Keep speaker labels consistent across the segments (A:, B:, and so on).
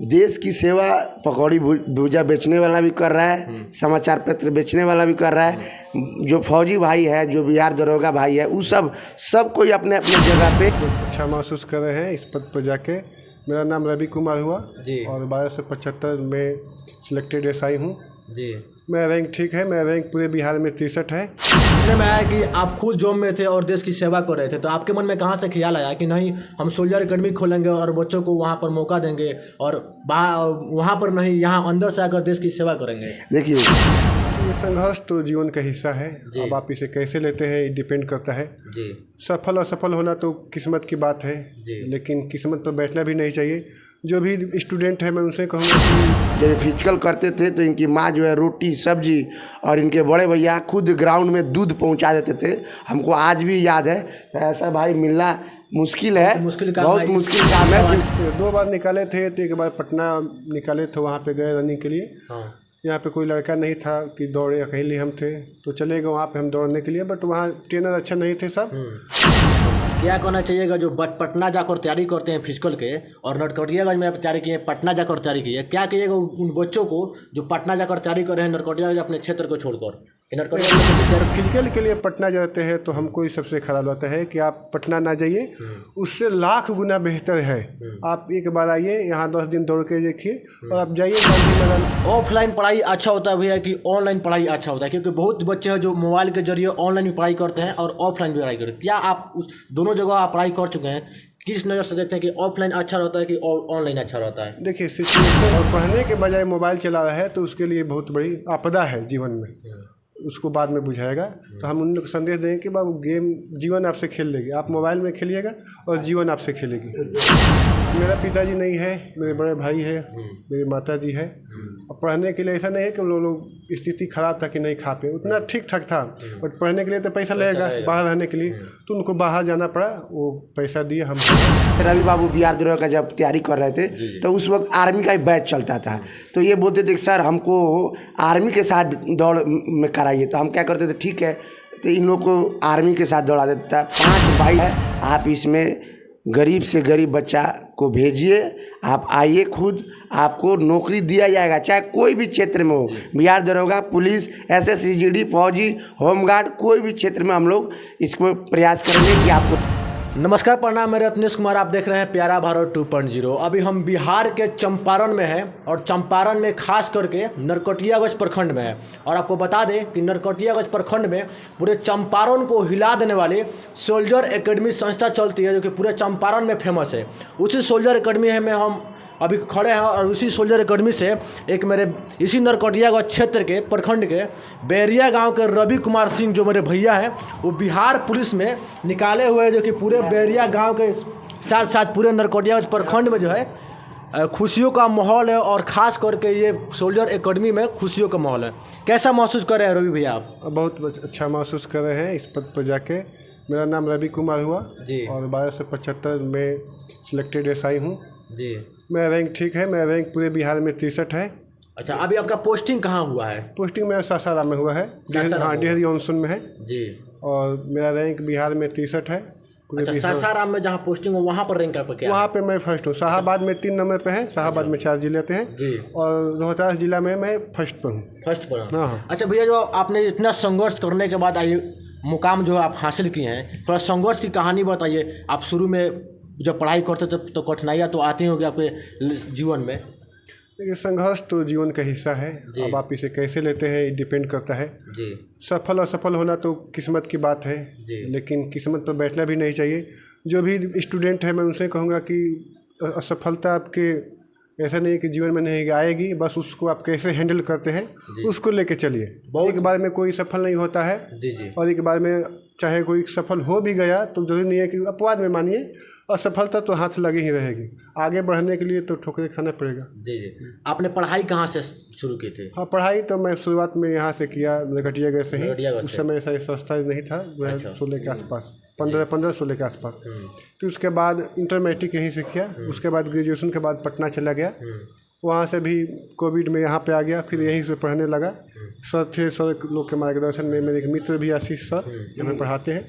A: देश की सेवा पकौड़ी भुजा बेचने वाला भी कर रहा है, समाचार पत्र बेचने वाला भी कर रहा है, जो फौजी भाई है, जो बिहार दरोगा भाई है, वो सब कोई अपने अपने जगह पे
B: अच्छा महसूस कर रहे हैं इस पद पर जाके। मेरा नाम रवि कुमार हुआ
C: जी।
B: और 1275 में सिलेक्टेड एसआई हूँ
C: जी।
B: मेरा रैंक ठीक है, मेरा रैंक पूरे बिहार में 63 है।
C: सुनने में आया कि आप खुद जॉब में थे और देश की सेवा कर रहे थे, तो आपके मन में कहाँ से ख्याल आया कि नहीं हम सोल्जर एकेडमी खोलेंगे और बच्चों को वहाँ पर मौका देंगे और वहाँ पर नहीं यहाँ अंदर से आकर देश की सेवा करेंगे?
A: देखिए,
B: ये संघर्ष तो जीवन का हिस्सा है। अब आप इसे कैसे लेते हैं ये डिपेंड करता है।
C: जी।
B: सफल असफल होना तो किस्मत की बात है, लेकिन किस्मत पर बैठना भी नहीं चाहिए। जो भी स्टूडेंट है मैं उनसे कहूँगा कि
A: जब फिजिकल करते थे तो इनकी माँ जो है रोटी सब्जी और इनके बड़े भैया खुद ग्राउंड में दूध पहुंचा देते थे। हमको आज भी याद है। ऐसा भाई मिलना मुश्किल है, बहुत मुश्किल काम है।
B: 2 बार निकाले थे, तो एक बार पटना निकाले थे, वहाँ पे गए रनिंग के लिए। यहाँ पे कोई लड़का नहीं था कि दौड़े, अकेले हम थे तो चले गए वहाँ पे हम दौड़ने के लिए, बट वहाँ ट्रेनर अच्छा नहीं थे सब।
C: क्या कहना चाहिएगा जो पटना जाकर तैयारी करते हैं फिजिकल के और नरकटियागंज में तैयारी किए, पटना जाकर तैयारी की है, क्या कहिएगा उन बच्चों को जो पटना जाकर तैयारी कर रहे हैं नरकटियागंज अपने क्षेत्र को छोड़कर?
B: फिजिकल के लिए पटना जाते हैं तो हमको ही सबसे खराब लगता है कि आप पटना ना जाइए, उससे लाख गुना बेहतर है आप एक बार आइए यहाँ 10 दिन दौड़ के देखिए और आप जाइए गांधी मैदान।
C: ऑफलाइन पढ़ाई अच्छा होता है भैया कि ऑनलाइन पढ़ाई अच्छा होता है? क्योंकि बहुत बच्चे हैं जो मोबाइल के जरिए ऑनलाइन भी पढ़ाई करते हैं और ऑफलाइन भी पढ़ाई करते हैं। क्या आप उस दोनों जगह आप पढ़ाई कर चुके हैं, किस नज़र से देखते हैं कि ऑफलाइन अच्छा रहता है कि ऑनलाइन अच्छा रहता है?
B: देखिए, सिचुएशन और पढ़ने के बजाय मोबाइल चला रहा है तो उसके लिए बहुत बड़ी आपदा है जीवन में, उसको बाद में बुझाएगा। तो हम उन लोग को संदेश देंगे कि बाबू गेम जीवन आपसे खेल लेगी, आप मोबाइल में खेलिएगा और जीवन आपसे खेलेगी। मेरा पिताजी नहीं है, मेरे बड़े भाई है, मेरी माता जी है। और पढ़ने के लिए ऐसा नहीं है कि लोग स्थिति खराब था कि नहीं खा पे, उतना ठीक ठाक था, बट पढ़ने के लिए तो पैसा लगेगा बाहर रहने के लिए, तो उनको बाहर जाना पड़ा, वो पैसा दिए हम।
A: रवि बाबू बिहार दरोगा का जब तैयारी कर रहे थे तो उस वक्त आर्मी का ही बैच चलता था, तो ये बोलते थे सर हमको आर्मी के साथ दौड़ में कराइए, तो हम क्या करते थे ठीक है, तो इन लोग को आर्मी के साथ दौड़ा देता था। 5 भाई है, आप इसमें गरीब से गरीब बच्चा को भेजिए, आप आइए खुद, आपको नौकरी दिया जाएगा, चाहे कोई भी क्षेत्र में हो, बिहार दरोगा, पुलिस, एसएससी, जीडी, फौजी, होमगार्ड, कोई भी क्षेत्र में हम लोग इसको प्रयास करेंगे कि आपको।
C: नमस्कार, प्रणाम, मेरे रत्नेश कुमार, आप देख रहे हैं प्यारा भारत 2.0। अभी हम बिहार के चंपारण में हैं और चंपारण में खास करके नरकटियागंज प्रखंड में है। और आपको बता दें कि नरकटियागंज प्रखंड में पूरे चंपारण को हिला देने वाली सोल्जर एकेडमी संस्था चलती है, जो कि पूरे चंपारण में फेमस है। उसी सोल्जर एकेडमी में हम अभी खड़े हैं और उसी सोल्जर एकेडमी से एक मेरे इसी नरकटियागंज क्षेत्र के प्रखंड के बैरिया गांव के रवि कुमार सिंह जो मेरे भैया हैं, वो बिहार पुलिस में निकाले हुए हैं, जो कि पूरे बैरिया गांव के साथ साथ पूरे नरकटियागंज प्रखंड में जो है खुशियों का माहौल है। और ख़ास करके ये सोल्जर एकेडमी में खुशियों का माहौल है। कैसा महसूस कर रहे हैं रवि भैया आप?
B: बहुत अच्छा महसूस कर रहे हैं इस पद पर जाके। मेरा नाम रवि कुमार हुआ
C: जी।
B: और 1275 में सिलेक्टेड एसआई हूँ
C: जी।
B: मेरा रैंक ठीक है, मेरा रैंक पूरे बिहार में 63 है।
C: अच्छा, अभी आपका पोस्टिंग कहाँ हुआ है?
B: पोस्टिंग मेरा सासाराम में हुआ है, हाँ, डेहरी ऑनसून में है
C: जी।
B: और मेरा रैंक बिहार में 63 है।
C: अच्छा, सासाराम में जहाँ पोस्टिंग हो वहाँ पर रैंक आपका क्या?
B: वहाँ पे मैं फर्स्ट हूँ। शाहाबाद में 3 नंबर पे है, शाहाबाद में 4 जिले आते हैं
C: जी।
B: और रोहतास जिला में मैं फर्स्ट पर हूँ।
C: फर्स्ट पर?
B: हाँ।
C: अच्छा भैया, जो आपने इतना संघर्ष करने के बाद मुकाम जो आप हासिल किए हैं, थोड़ा संघर्ष की कहानी बताइए। आप शुरू में जब पढ़ाई करते थे तो कठिनाइयाँ तो आती होंगी आपके जीवन में?
B: देखिए, संघर्ष तो जीवन का हिस्सा है। अब आप इसे कैसे लेते हैं ये डिपेंड करता है।
C: जी।
B: सफल असफल होना तो किस्मत की बात है, लेकिन किस्मत पर बैठना भी नहीं चाहिए। जो भी स्टूडेंट है मैं उनसे कहूँगा कि असफलता आपके ऐसा नहीं है कि जीवन में नहीं आएगी, बस उसको आप कैसे हैंडल करते हैं उसको लेके चलिए। एक बार में कोई सफल नहीं होता है और एक बार में चाहे कोई सफल हो भी गया तो जरूरी नहीं है कि अपवाद में मानिए, असफलता तो हाथ लगी ही रहेगी। आगे बढ़ने के लिए तो ठोकरें खाना पड़ेगा।
C: जी जी। आपने पढ़ाई कहाँ से शुरू की थी?
B: हाँ, पढ़ाई तो मैं शुरुआत में यहाँ से किया, नरकटियागंज से ही। उस समय ऐसा संस्था नहीं था, 2016 के आसपास, 15-16 के आसपास। तो उसके बाद इंटर मैट्रिक यहीं से किया, उसके बाद ग्रेजुएशन के बाद पटना चला गया वहाँ से भी कोविड में यहाँ पे आ गया, फिर यहीं से पढ़ने लगा। सर थे, सर लोग के मार्गदर्शन में, मेरे एक मित्र भी आशीष सर यहाँ पे पढ़ाते हैं।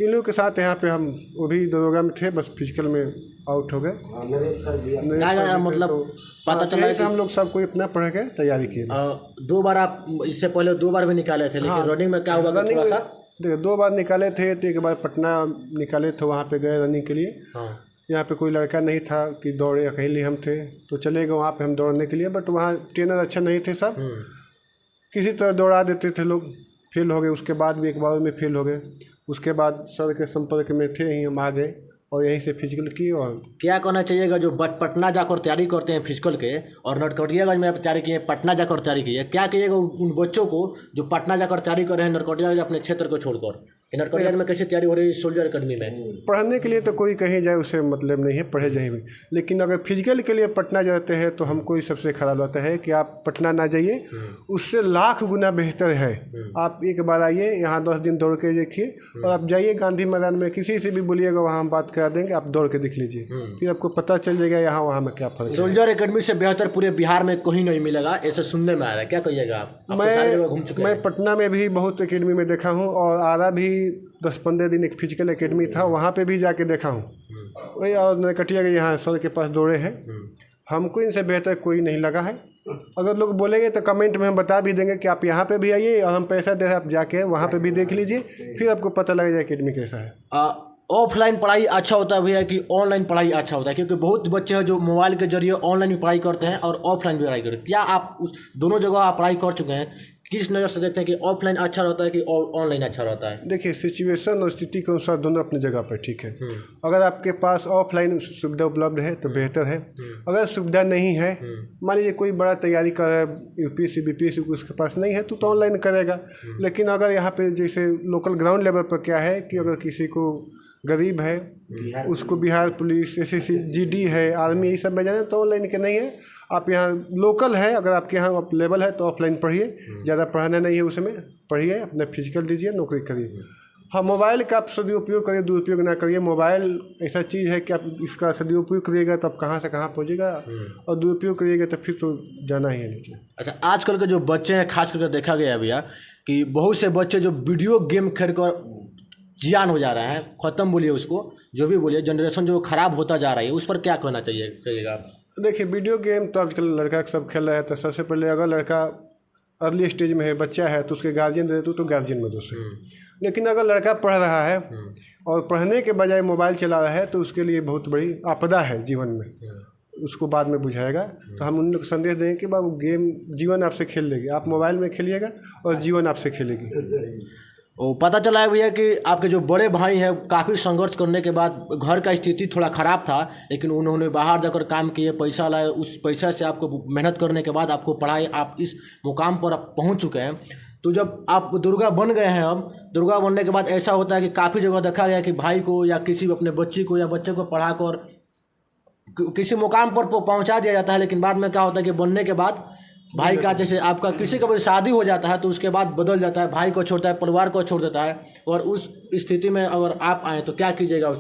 B: इन लोगों के साथ यहाँ पे हम, वो भी दरोगा में थे, बस फिजिकल में आउट हो गए।
C: मतलब पता चला
B: कि हम लोग सब कोई अपना पढ़ के तैयारी किए।
C: 2 बार आप इससे पहले 2 बार भी निकाले थे, लेकिन रनिंग में क्या हुआ था थोड़ा सा?
B: देखिए 2 बार निकाले थे, तो एक बार पटना निकाले थे, वहाँ पे गए रनिंग के लिए। यहाँ पे कोई लड़का नहीं था कि दौड़े, अकेले हम थे, तो चले गए वहाँ पे हम दौड़ने के लिए। बट वहाँ ट्रेनर अच्छा नहीं थे, सब किसी तरह दौड़ा देते थे लोग, फेल हो गए। उसके बाद भी एक बार में फेल हो गए। उसके बाद सर के संपर्क में थे, यहीं हम आ गए और यहीं से फिजिकल की। और
C: क्या कहना चाहिएगा जो पटना जाकर तैयारी करते हैं फिजिकल के और नरकटियागंज में तैयारी किए, पटना जाकर तैयारी की है, क्या कहिएगा उन बच्चों को जो पटना जाकर तैयारी कर रहे हैं नरकटियागंज अपने क्षेत्र को छोड़कर? नरकटियागंज में कैसे तैयारी हो रही है सोल्जर अकेडमी में?
B: पढ़ने के लिए तो कोई कहीं जाए उससे मतलब नहीं है, पढ़े जाए भी। लेकिन अगर फिजिकल के लिए पटना जाते हैं तो हमको ही सबसे खराब लगता है कि आप पटना ना जाइए, उससे लाख गुना बेहतर है आप एक बार आइए, यहाँ 10 दिन दौड़ के देखिए, और आप जाइए गांधी मैदान में, किसी से भी बोलिएगा, वहाँ हम बात करा देंगे, आप दौड़ के देख लीजिए, फिर आपको पता चल जाएगा यहाँ वहाँ में क्या फर्क है।
C: सोल्जर अकेडमी से बेहतर पूरे बिहार में कहीं नहीं मिलेगा, ऐसे सुनने में आ रहा है, क्या कहिएगा आप?
B: मैं पटना में भी बहुत अकेडमी में देखा हूँ, और आरा भी 10-15 दिन एक फिजिकल एकेडमी था, वहाँ पे भी जाके देखा हूँ वही। और नरकटिया के यहाँ सर के पास दौड़े हैं, हमको इनसे बेहतर कोई नहीं लगा है। अगर लोग बोलेंगे तो कमेंट में हम बता भी देंगे कि आप यहाँ पे भी आइए, और हम पैसा दे रहे हैं, आप जाके वहाँ पे भी देख लीजिए, फिर आपको पता लग जाए एकेडमी कैसा है।
C: ऑफलाइन पढ़ाई अच्छा होता है भैया कि ऑनलाइन पढ़ाई अच्छा होता है? क्योंकि बहुत बच्चे हैं जो मोबाइल के जरिए ऑनलाइन भी पढ़ाई करते हैं और ऑफलाइन भी पढ़ाई करते हैं। क्या आप उस दोनों जगह आप पढ़ाई कर चुके हैं, किस नज़र से देखते हैं कि ऑफलाइन अच्छा रहता है कि ऑनलाइन अच्छा रहता है?
B: देखिए सिचुएशन और स्थिति के अनुसार दोनों अपनी जगह पर ठीक है। अगर आपके पास ऑफलाइन सुविधा उपलब्ध है तो बेहतर है। अगर सुविधा नहीं है, मान लीजिए कोई बड़ा तैयारी कर रहा है, यूपीएससी बीपीएससी उसके पास नहीं है, तो ऑनलाइन करेगा। लेकिन अगर यहाँ पे जैसे लोकल ग्राउंड लेवल पर क्या है कि अगर किसी को गरीब है, उसको बिहार पुलिस, एसएससी, जीडी है, आर्मी, ये सब में जाना, तो ऑनलाइन के नहीं है। आप यहाँ लोकल है, अगर आपके यहाँ लेवल है तो ऑफलाइन पढ़िए, ज़्यादा पढ़ाना नहीं है, उसमें पढ़िए, अपना फिजिकल दीजिए, नौकरी करिए। हाँ, मोबाइल का आप सदुपयोग करिए, दुरुपयोग ना करिए। मोबाइल ऐसा चीज़ है कि आप इसका सदुपयोग करिएगा तो आप कहाँ से कहाँ पहुँचेगा, और दुरुपयोग करिएगा तो फिर तो जाना ही है नीचे।
C: अच्छा, आजकल के जो बच्चे हैं, खास करके देखा गया है भैया कि बहुत से बच्चे जो वीडियो गेम खेल कर जियान हो जा रहा है, ख़त्म बोलिए उसको, जो भी बोलिए, जनरेशन जो ख़राब होता जा रहा है, उस पर क्या कहना चाहिएगा आप?
B: देखिए वीडियो गेम तो आजकल लड़का सब खेल रहा है, तो सबसे पहले अगर लड़का अर्ली स्टेज में है, बच्चा है, तो उसके गार्जियन दे तो गार्जियन में दोष है। लेकिन अगर लड़का पढ़ रहा है और पढ़ने के बजाय मोबाइल चला रहा है, तो उसके लिए बहुत बड़ी आपदा है जीवन में, उसको बाद में बुझाएगा। तो हम उन लोग को संदेश देंगे कि बाबू गेम जीवन आपसे खेल लेगी, आप मोबाइल में खेलिएगा और जीवन आपसे खेलेगी।
C: वो पता चला है भैया कि आपके जो बड़े भाई हैं, काफ़ी संघर्ष करने के बाद घर का स्थिति थोड़ा ख़राब था, लेकिन उन्होंने बाहर जाकर काम किए, पैसा लाए, उस पैसा से आपको मेहनत करने के बाद आपको पढ़ाई, आप इस मुकाम पर आप पहुंच चुके हैं। तो जब आप दुर्गा बन गए हैं, अब दुर्गा बनने के बाद ऐसा होता है कि काफ़ी जगह देखा गया कि भाई को या किसी अपने बच्ची को या बच्चे को पढ़ा कर किसी मुकाम पर पहुँचा दिया जाता है, लेकिन बाद में क्या होता है कि बनने के बाद भाई का, जैसे आपका किसी का भी शादी हो जाता है तो उसके बाद बदल जाता है, भाई को छोड़ता है, परिवार को छोड़ देता है। और उस स्थिति में अगर आप आए तो क्या कीजिएगा?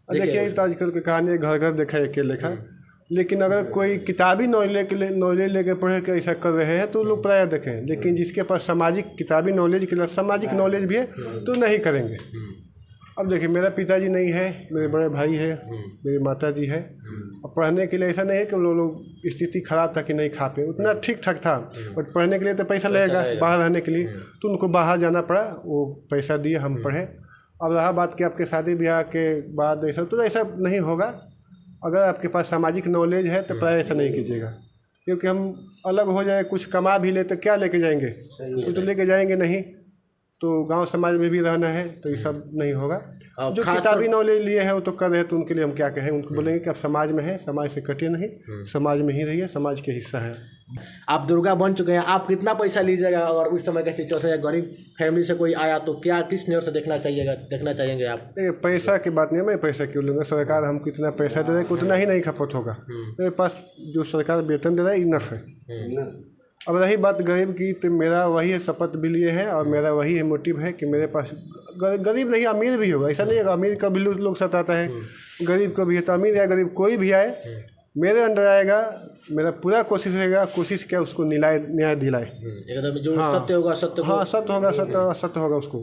B: देखिए तो आजकल की कहानी घर घर देखा है, अकेले लेखा। लेकिन अगर कोई किताबी नॉलेज लेके पढ़े के ऐसा कर रहे हैं तो लोग प्रायः देखें। लेकिन जिसके पास सामाजिक किताबी नॉलेज के लिए सामाजिक नॉलेज भी है तो नहीं करेंगे। अब देखिए मेरा पिताजी नहीं है, मेरे बड़े भाई है, मेरी माता जी है। अब पढ़ने के लिए ऐसा नहीं है कि लोग स्थिति ख़राब था कि नहीं खा पे, उतना ठीक ठाक था। बट पढ़ने के लिए तो पैसा लगेगा, बाहर रहने के लिए, तो उनको बाहर जाना पड़ा, वो पैसा दिए, हम पढ़े। अब रहा बात कि आपके शादी ब्याह के बाद ऐसा तो ऐसा नहीं होगा। अगर आपके पास सामाजिक नॉलेज है तो प्राय ऐसा नहीं कीजिएगा, क्योंकि हम अलग हो जाए, कुछ कमा भी ले तो क्या लेके जाएंगे, कुछ तो लेके जाएंगे नहीं। तो गांव समाज में भी रहना है तो ये सब नहीं होगा। जो किताबी नॉलेज लिए है वो तो कर रहे हैं, तो उनके लिए हम क्या कहें, उनको बोलेंगे कि आप समाज में हैं, समाज से कटिए नहीं, समाज में ही रहिए, समाज के हिस्सा है।
C: आप दुर्गा बन चुके हैं, आप कितना पैसा लीजिएगा अगर उस समय का सिचुएशन है, गरीब फैमिली से कोई आया तो क्या, किस नज़र से देखना चाहेंगे आप?
B: पैसा की बात नहीं है, मैं पैसा क्यों लूँगा, सरकार हमको इतना पैसा दे रहा है, उतना ही नहीं खपत होगा। मेरे पास जो सरकार वेतन दे रहा है इनफ है। अब रही बात गरीब की, तो मेरा वही है, शपथ भी लिए है और मेरा वही है मोटिव है कि मेरे पास गरीब नहीं, अमीर भी होगा। ऐसा नहीं है अमीर का भी लोग सताता है, गरीब को भी है, तो अमीर या गरीब कोई भी आए मेरे अंडर आएगा मेरा पूरा कोशिश रहेगा, कोशिश क्या उसको न्याय दिलाए।
C: एकदम जो सत्य होगा सत्य को।
B: हाँ, सत्य होगा, सत्य होगा उसको।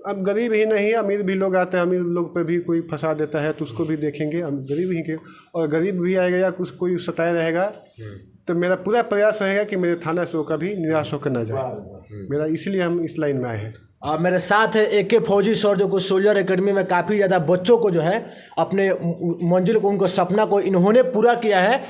B: अब गरीब ही नहीं, अमीर भी लोग आते हैं, अमीर लोग पे भी कोई फंसा देता है तो उसको भी देखेंगे, हम गरीब ही के। और गरीब भी आएगा या कुछ कोई सताया रहेगा तो मेरा पूरा प्रयास रहेगा कि मेरे थाना से वो कभी निराश होकर ना जाए। मेरा इसलिए हम इस लाइन में आए हैं।
C: और मेरे साथ है AK फौजी सर, जो कुछ सोल्जर एकेडमी में काफ़ी ज़्यादा बच्चों को जो है अपने मंजिल को, उनको सपना को इन्होंने पूरा किया है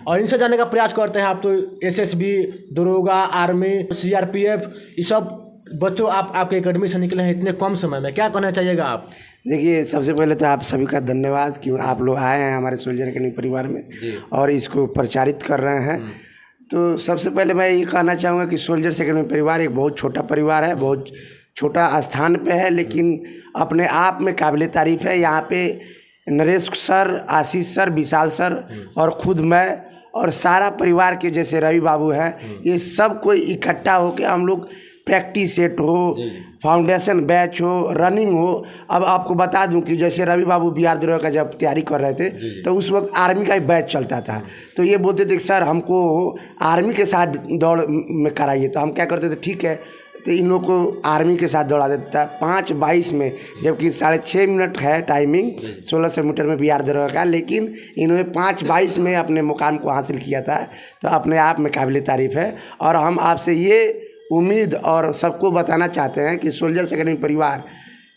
C: और इनसे जाने का प्रयास करते हैं। आप तो SSB, दरोगा, आर्मी, CRPF, ये सब बच्चों आपके एकेडमी से निकले हैं इतने कम समय में, क्या कहना चाहिएगा आप?
A: देखिए, सबसे पहले तो आप सभी का धन्यवाद कि आप लोग आए हैं हमारे सोल्जर एकेडमी परिवार में और इसको प्रचारित कर रहे हैं। तो सबसे पहले मैं ये कहना चाहूँगा कि सोल्जर एकेडमी परिवार एक बहुत छोटा परिवार है, बहुत छोटा स्थान पे है, लेकिन अपने आप में काबिल तारीफ़ है। यहाँ पे नरेश सर, आशीष सर, विशाल सर और खुद मैं और सारा परिवार के जैसे रवि बाबू है, ये सब कोई इकट्ठा होकर हम लोग प्रैक्टिस सेट हो, फाउंडेशन बैच हो, रनिंग हो। अब आपको बता दूं कि जैसे रवि बाबू बिहार दरोगा का जब तैयारी कर रहे थे तो उस वक्त आर्मी का ही बैच चलता था। तो ये बोलते थे कि सर हमको आर्मी के साथ दौड़ में कराइए। तो हम क्या करते थे, ठीक है, तो इन लोग को आर्मी के साथ दौड़ा देता था 5:22 में, जबकि 6.5 मिनट है टाइमिंग 1600 मीटर में बिहार दरोगा का, लेकिन इन्होंने 5:22 में अपने मुकाम को हासिल किया था। तो अपने आप में काबिल तारीफ़ है। और हम आपसे ये उम्मीद और सबको बताना चाहते हैं कि सोल्जर एकेडमी परिवार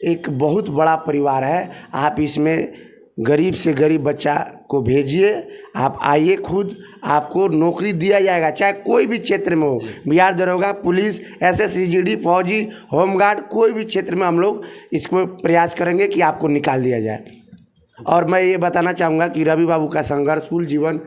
A: एक बहुत बड़ा परिवार है। आप इसमें गरीब से गरीब बच्चा को भेजिए, आप आइए, खुद आपको नौकरी दिया जाएगा, चाहे कोई भी क्षेत्र में हो, बिहार दरोगा, पुलिस, SSC, GD, फौजी, होमगार्ड, कोई भी क्षेत्र में हम लोग इसको प्रयास करेंगे कि आपको निकाल दिया जाए। और मैं ये बताना चाहूँगा कि रवि बाबू का संघर्षपूर्ण जीवन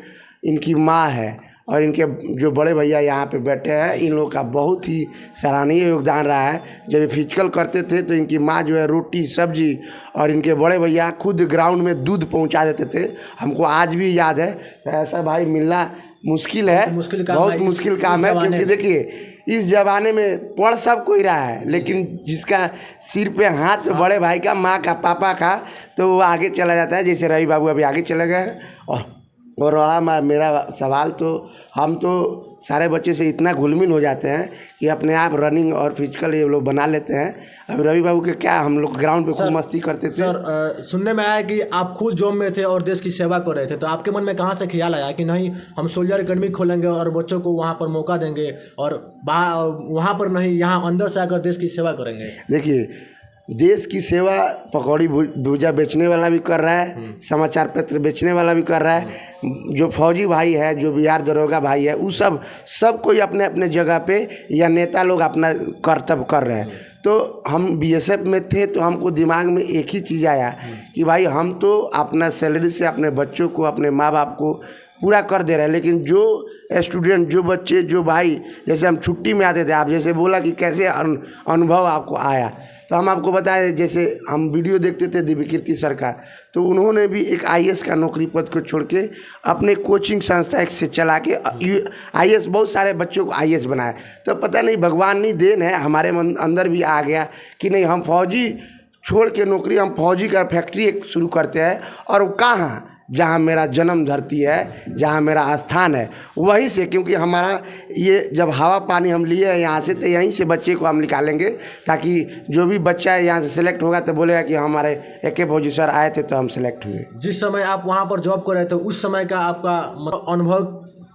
A: इनकी माँ है और इनके जो बड़े भैया यहाँ पे बैठे हैं, इन लोगों का बहुत ही सराहनीय योगदान रहा है। जब ये फिजिकल करते थे तो इनकी माँ जो है रोटी सब्जी और इनके बड़े भैया खुद ग्राउंड में दूध पहुँचा देते थे। हमको आज भी याद है। तो ऐसा भाई मिलना मुश्किल है, बहुत मुश्किल काम है, क्योंकि देखिए इस ज़माने में पढ़ सब कोई रहा है, लेकिन जिसका सिर पे हाथ बड़े भाई का, माँ का, पापा का, तो वो आगे चला जाता है। जैसे रवि बाबू अभी आगे चले गए हैं। और रहा मेरा सवाल, तो हम तो सारे बच्चे से इतना घुल-मिल हो जाते हैं कि अपने आप रनिंग और फिजिकल ये लोग बना लेते हैं। अब रवि बाबू के क्या, हम लोग ग्राउंड पे खूब मस्ती करते थे।
C: सर, सुनने में आया कि आप खुद जॉब में थे और देश की सेवा कर रहे थे, तो आपके मन में कहाँ से ख्याल आया कि नहीं हम सोल्जर एकेडमी खोलेंगे और बच्चों को वहाँ पर मौका देंगे और वहाँ पर नहीं, यहाँ अंदर से आकर देश की सेवा करेंगे?
A: देखिए, देश की सेवा पकौड़ी भुजा बेचने वाला भी कर रहा है, समाचार पत्र बेचने वाला भी कर रहा है, जो फौजी भाई है, जो बिहार दरोगा भाई है, वो सब कोई अपने अपने जगह पे, या नेता लोग अपना कर्तव्य कर रहे हैं। तो हम BSF में थे तो हमको दिमाग में एक ही चीज़ आया कि भाई हम तो अपना सैलरी से अपने बच्चों को, अपने माँ बाप को पूरा कर दे रहे हैं, लेकिन जो स्टूडेंट, जो बच्चे, जो भाई, जैसे हम छुट्टी में आते थे, आप जैसे बोला कि कैसे अनुभव आपको आया, तो हम आपको बताएं, जैसे हम वीडियो देखते थे दिव्य कीर्ति सर का, तो उन्होंने भी एक IAS का नौकरी पद को छोड़ के अपने कोचिंग संस्था से चला के IAS, बहुत सारे बच्चों को IAS बनाया। तो पता नहीं भगवान की देन है, हमारे अंदर भी आ गया कि नहीं, हम फौजी छोड़ के नौकरी, हम फौजी का फैक्ट्री एक शुरू करते हैं। और कहाँ, जहाँ मेरा जन्म धरती है, जहाँ मेरा स्थान है, वहीं से, क्योंकि हमारा ये जब हवा पानी हम लिए हैं यहाँ से, तो यहीं से बच्चे को हम निकालेंगे, ताकि जो भी बच्चा है यहाँ से सिलेक्ट होगा तो बोलेगा कि हमारे AK फौजी सर आए थे तो हम सिलेक्ट हुए।
C: जिस समय आप वहाँ पर जॉब कर रहे थे, उस समय का आपका अनुभव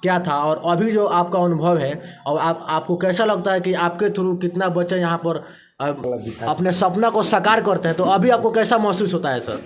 C: क्या था और अभी जो आपका अनुभव है, और आपको कैसा लगता है कि आपके थ्रू कितना बच्चे यहाँ पर अपने सपना को साकार करते हैं, तो अभी आपको कैसा महसूस होता है सर?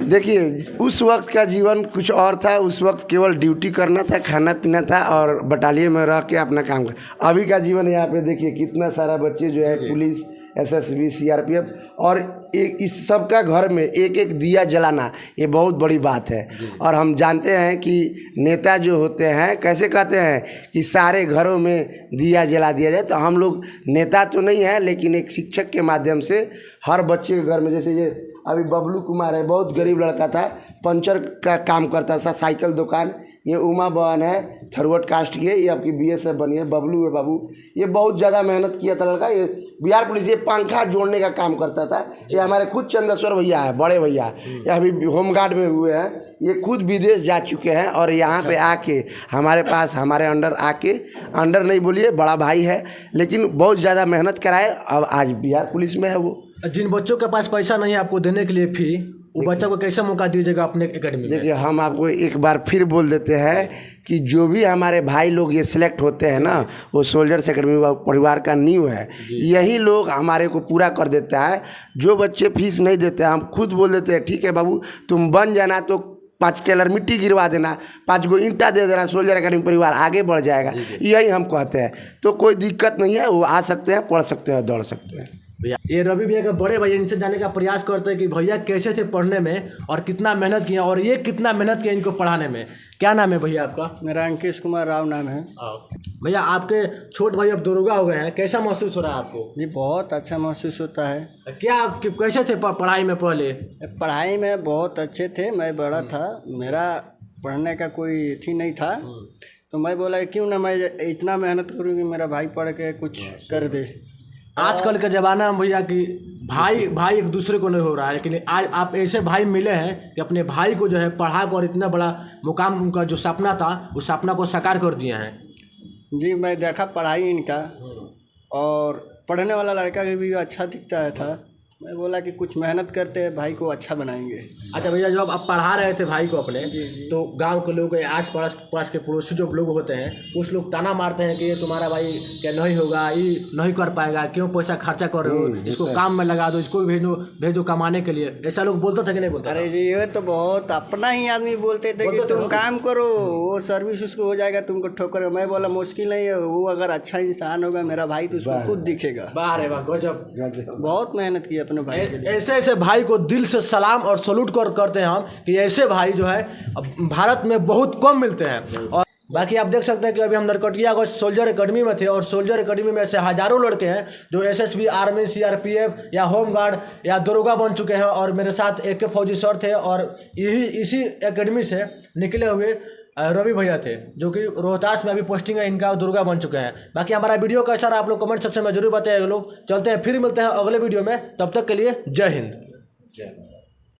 A: देखिए, उस वक्त का जीवन कुछ और था। उस वक्त केवल ड्यूटी करना था, खाना पीना था और बटालियन में रह के अपना काम कर। अभी का जीवन यहाँ पे देखिए कितना सारा बच्चे जो है पुलिस, SSB, CRPF, और इस सब का घर में एक एक दिया जलाना, ये बहुत बड़ी बात है। और हम जानते हैं कि नेता जो होते हैं कैसे कहते हैं कि सारे घरों में दिया जला दिया जाए। तो हम लोग नेता तो नहीं है, लेकिन एक शिक्षक के माध्यम से हर बच्चे के घर में, जैसे ये अभी बबलू कुमार है, बहुत गरीब लड़का था, पंचर का काम करता था, साइकिल दुकान, ये उमा बहन है, थर्ड कास्ट की है, ये आपकी BSF बनी है। बबलू है बाबू, ये बहुत ज़्यादा मेहनत किया था लड़का। ये बिहार पुलिस ये पंखा जोड़ने का काम करता था। ये हमारे खुद चंदेश्वर भैया है, बड़े भैया, ये अभी होमगार्ड में हुए हैं। ये खुद विदेश जा चुके हैं और यहाँ पे आके हमारे पास, हमारे अंडर आके, अंडर नहीं बोलिए, बड़ा भाई है, लेकिन बहुत ज़्यादा मेहनत कराए। अब आज बिहार पुलिस में है वो।
C: जिन बच्चों के पास पैसा नहीं है आपको देने के लिए फी, वो बच्चा को कैसे मौका दीजिएगा अपने एकेडमी में?
A: देखिए, हम आपको एक बार फिर बोल देते हैं कि जो भी हमारे भाई लोग ये सिलेक्ट होते हैं ना, वो सोल्जर्स एकेडमी परिवार का नींव है। यही लोग हमारे को पूरा कर देता है। जो बच्चे फीस नहीं देते हम खुद बोल देते हैं, ठीक है बाबू तुम बन जाना तो 5 टेलर मिट्टी गिरवा देना, 5 गो ईंटा दे देना, सोल्जर एकेडमी परिवार आगे बढ़ जाएगा। यही हम कहते हैं। तो कोई दिक्कत नहीं है, वो आ सकते हैं, पढ़ सकते हैं, दौड़ सकते हैं।
C: भैया ये रवि भैया के बड़े भैया, इनसे जानने का प्रयास करते हैं कि भैया कैसे थे पढ़ने में और कितना मेहनत किया, और ये कितना मेहनत किया इनको पढ़ाने में। क्या नाम है भैया आपका?
D: मेरा अंकिश कुमार राव नाम है।
C: भैया आपके छोट भाई अब दरोगा हो गए हैं, कैसा महसूस हो रहा है आपको?
D: जी बहुत अच्छा महसूस होता है।
C: कैसे थे पढ़ाई में पहले?
D: पढ़ाई में बहुत अच्छे थे। मैं बड़ा था, मेरा पढ़ने का कोई थी नहीं था, तो मैं बोला क्यों ना मैं इतना मेहनत करूँ कि मेरा भाई पढ़ के कुछ कर दे।
C: आजकल के ज़माना में भैया कि भाई एक दूसरे को नहीं हो रहा है, लेकिन आज आप ऐसे भाई मिले हैं कि अपने भाई को जो है पढ़ा कर इतना बड़ा मुकाम, उनका जो सपना था उस सपना को साकार कर दिए हैं।
D: जी मैं देखा पढ़ाई इनका, और पढ़ने वाला लड़का भी अच्छा दिखता है था। मैं बोला कि कुछ मेहनत करते हैं, भाई को अच्छा बनाएंगे।
C: अच्छा भैया, जब आप पढ़ा रहे थे भाई को अपने, तो गांव के लोग, आस पास के पड़ोसी जो लोग होते हैं, कुछ लोग ताना मारते हैं कि ये तुम्हारा भाई क्या नहीं होगा, ये नहीं कर पाएगा, क्यों पैसा खर्चा कर रहे हो, इसको काम में लगा दो, इसको भी भेजो कमाने के लिए। ऐसा लोग बोलते थे कि नहीं बोलते?
D: अरे जी ये तो बहुत अपना ही आदमी बोलते थे कि तुम काम करो, वो सर्विस उसको हो जाएगा, तुमको ठोकर। मैं बोला मुश्किल नहीं है, वो अगर अच्छा इंसान होगा मेरा भाई तो उसको खुद दिखेगा।
C: वाह रे वाह, गजब।
D: बहुत मेहनत की अपने भाई के लिए।
C: ऐसे भाई को दिल से सलाम और सैल्यूट करते हैं हम, कि ऐसे भाई जो है भारत में बहुत कम मिलते हैं। और बाकी आप देख सकते हैं कि अभी हम नरकटियागंज सोल्जर एकेडमी में थे, और सोल्जर एकेडमी में ऐसे हज़ारों लड़के हैं जो SSB, आर्मी, CRPF या होमगार्ड या दरोगा बन चुके हैं। और मेरे साथ AK फौजी सर थे, और इसी एकेडमी से निकले हुए रवि भैया थे, जो कि रोहतास में अभी पोस्टिंग है इनका, दुर्गा बन चुके हैं। बाकी हमारा वीडियो कैसा रहा आप लोग कमेंट सेक्शन में जरूर बताइएगा। लोग चलते हैं, फिर मिलते हैं अगले वीडियो में, तब तक के लिए जय हिंद।